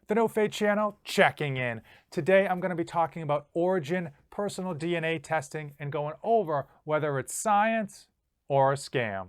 The No Fate channel checking in. Today I'm going to be talking about Orig3n personal DNA testing and going over whether it's science or a scam.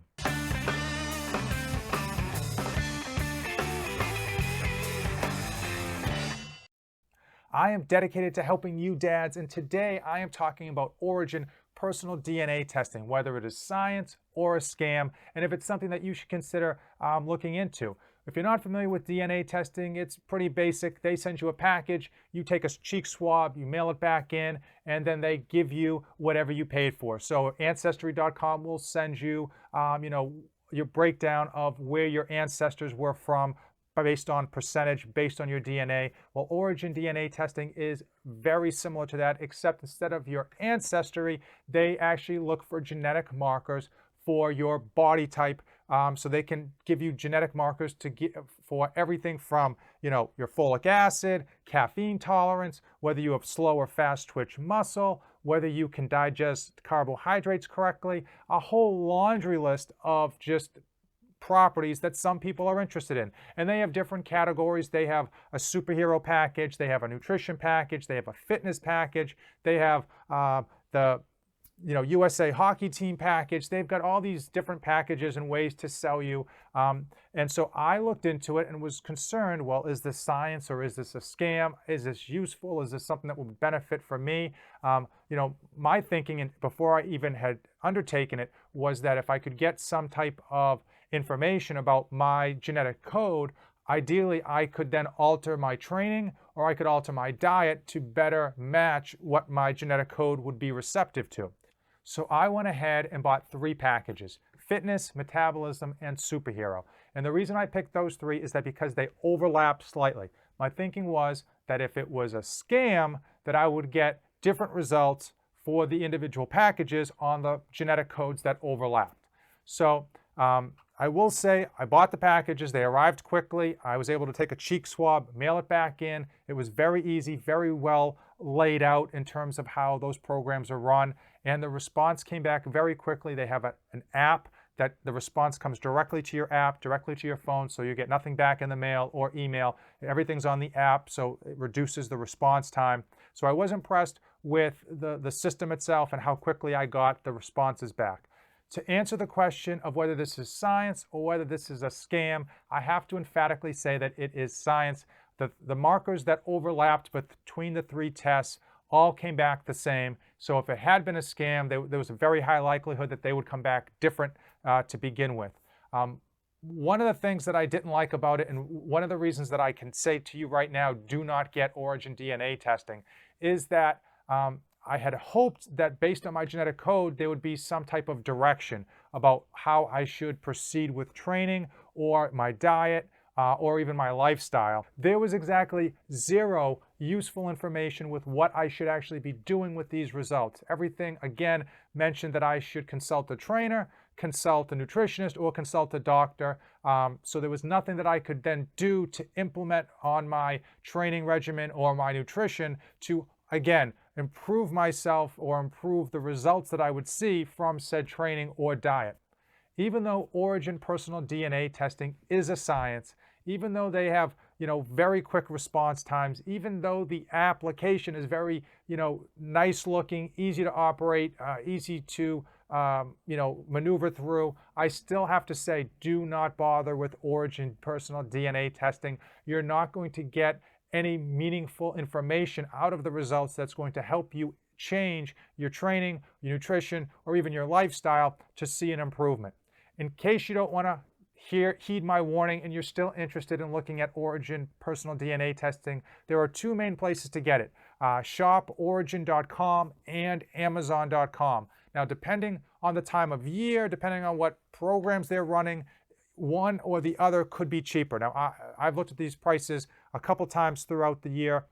I am dedicated to helping you dads, and today I am talking about Orig3n personal DNA testing, whether it is science or a scam, and if it's something that you should consider looking into. If you're not familiar with DNA testing, it's pretty basic. They send you a package, you take a cheek swab, you mail it back in, and then they give you whatever you paid for. So Ancestry.com will send you, your breakdown of where your ancestors were from, based on percentage, based on your DNA. Well, Orig3n DNA testing is very similar to that, except instead of your ancestry, they actually look for genetic markers for your body type. So they can give you genetic markers for everything from, your folic acid, caffeine tolerance, whether you have slow or fast twitch muscle, whether you can digest carbohydrates correctly, a whole laundry list of just properties that some people are interested in. And they have different categories. They have a superhero package, they have a nutrition package, they have a fitness package, they have the USA hockey team package. They've got all these different packages and ways to sell you. And so I looked into it and was concerned, well, is this science or is this a scam? Is this useful? Is this something that will benefit for me? My thinking, and before I even had undertaken it, was that if I could get some type of information about my genetic code, ideally I could then alter my training or I could alter my diet to better match what my genetic code would be receptive to. So I went ahead and bought 3 packages: fitness, metabolism, and superhero. And the reason I picked those 3 is that because they overlap slightly. My thinking was that if it was a scam, that I would get different results for the individual packages on the genetic codes that overlapped. So I will say I bought the packages. They arrived quickly. I was able to take a cheek swab, mail it back in. It was very easy, very well laid out in terms of how those programs are run. And the response came back very quickly. They have an app that the response comes directly to your app, directly to your phone, so you get nothing back in the mail or email. Everything's on the app, so it reduces the response time. So I was impressed with the system itself and how quickly I got the responses back. To answer the question of whether this is science or whether this is a scam, I have to emphatically say that it is science. The markers that overlapped between the 3 tests all came back the same. So if it had been a scam, there was a very high likelihood that they would come back different to begin with. One of the things that I didn't like about it, and one of the reasons that I can say to you right now, do not get Orig3n DNA testing, is that I had hoped that based on my genetic code, there would be some type of direction about how I should proceed with training or my diet or even my lifestyle. There was exactly 0 useful information with what I should actually be doing with these results. Everything, again, mentioned that I should consult a trainer, consult a nutritionist, or consult a doctor. So there was nothing that I could then do to implement on my training regimen or my nutrition to, again, improve myself or improve the results that I would see from said training or diet. Even though Orig3n personal DNA testing is a science, even though they have, very quick response times, even though the application is very, nice looking, easy to operate, easy to, maneuver through, I still have to say, do not bother with Orig3n personal DNA testing. You're not going to get any meaningful information out of the results that's going to help you change your training, your nutrition, or even your lifestyle to see an improvement. In case you don't want to heed my warning and you're still interested in looking at Orig3n personal DNA testing, there are 2 main places to get it: shoporigin.com and amazon.com. Now, depending on the time of year, depending on what programs they're running, one or the other could be cheaper. Now, I've looked at these prices a couple times throughout the year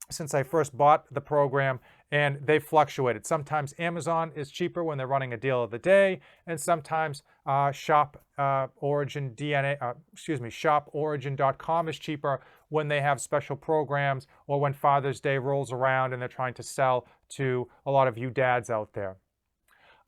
since I first bought the program, and they fluctuated. Sometimes Amazon is cheaper when they're running a deal of the day, and sometimes shoporigin.com is cheaper when they have special programs or when Father's Day rolls around and they're trying to sell to a lot of you dads out there.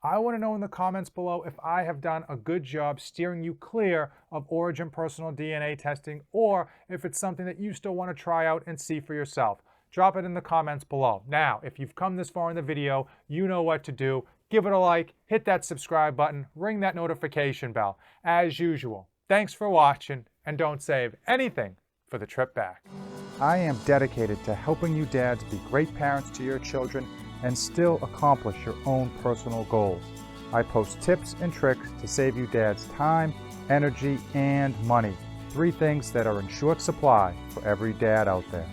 I want to know in the comments below if I have done a good job steering you clear of Orig3n personal DNA testing, or if it's something that you still want to try out and see for yourself. Drop it in the comments below. Now, if you've come this far in the video, you know what to do. Give it a like, hit that subscribe button, ring that notification bell. As usual, thanks for watching, and don't save anything for the trip back. I am dedicated to helping you dads be great parents to your children and still accomplish your own personal goals. I post tips and tricks to save you dads time, energy, and money. 3 things that are in short supply for every dad out there.